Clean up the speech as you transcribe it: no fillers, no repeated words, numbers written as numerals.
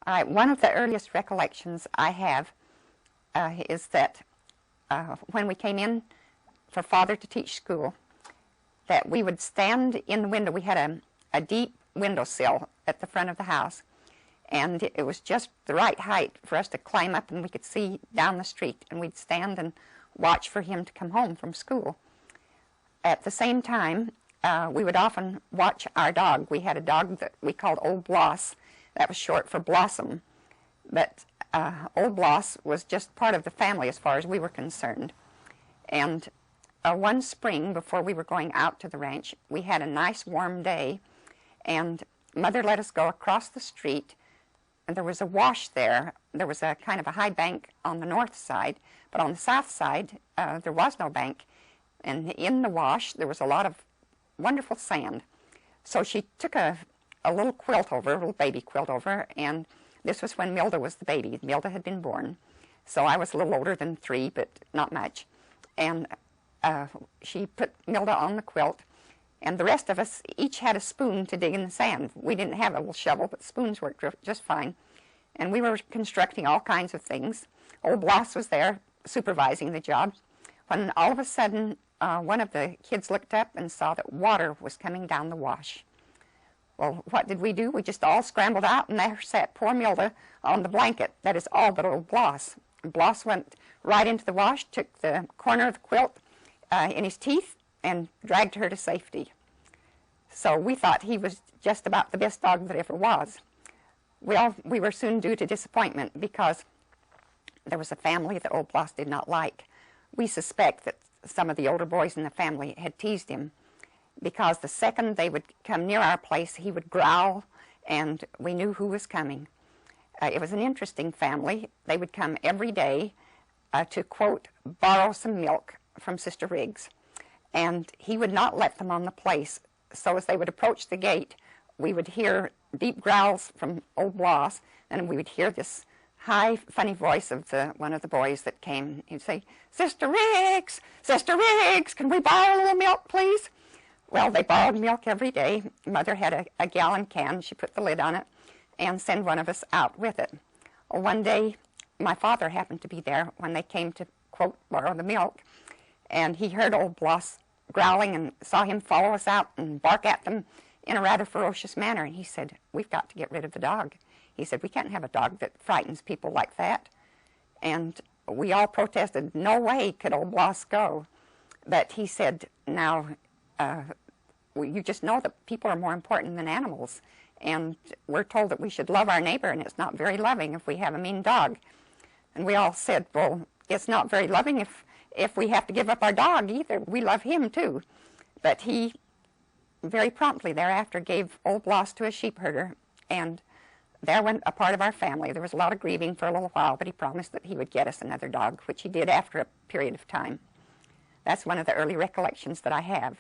One of the earliest recollections I have is that when we came in for Father to teach school, that we would stand in the window. We had a deep windowsill at the front of the house, and it was just the right height for us to climb up, and we could see down the street, and we'd stand and watch for him to come home from school. At the same time, we would often watch our dog. We had a dog that we called Old Bloss. That was short for Blossom. But Old Bloss was just part of the family as far as we were concerned. And one spring, before we were going out to the ranch, we had a nice warm day, and Mother let us go across the street, and there was a wash there. There was a kind of a high bank on the north side, but on the south side, there was no bank. And in the wash, there was a lot of wonderful sand. So she took a little quilt over, a little baby quilt over, and this was when Milda was the baby. Milda had been born. So I was a little older than 3, but not much. And she put Milda on the quilt, and the rest of us each had a spoon to dig in the sand. We didn't have a little shovel, but spoons worked just fine. And we were constructing all kinds of things. Old Bloss was there supervising the job, when all of a sudden one of the kids looked up and saw that water was coming down the wash. Well, what did we do? We just all scrambled out, and there sat poor Milda on the blanket. That is all but Old Bloss. And Bloss went right into the wash, took the corner of the quilt in his teeth, and dragged her to safety. So we thought he was just about the best dog that ever was. Well, we were soon due to disappointment because there was a family that Old Bloss did not like. We suspect that some of the older boys in the family had teased him, because the second they would come near our place, he would growl, and we knew who was coming. It was an interesting family. They would come every day to, quote, borrow some milk from Sister Riggs, and he would not let them on the place. So as they would approach the gate, we would hear deep growls from Old Bloss, and we would hear this high, funny voice of one of the boys that came. He'd say, Sister Riggs, can we borrow a little milk, please? Well, they borrowed milk every day. Mother had a gallon can. She put the lid on it and sent one of us out with it. Well, one day, my father happened to be there when they came to, quote, borrow the milk, and he heard Old Bloss growling and saw him follow us out and bark at them in a rather ferocious manner, and he said, we've got to get rid of the dog. He said, we can't have a dog that frightens people like that. And we all protested, no way could Old Bloss go. But he said, now, you just know that people are more important than animals. And we're told that we should love our neighbor, and it's not very loving if we have a mean dog. And we all said, well, it's not very loving if we have to give up our dog either. We love him too. But he very promptly thereafter gave Old Bloss to a sheep herder, and there went a part of our family. There was a lot of grieving for a little while, but he promised that he would get us another dog, which he did after a period of time. That's one of the early recollections that I have.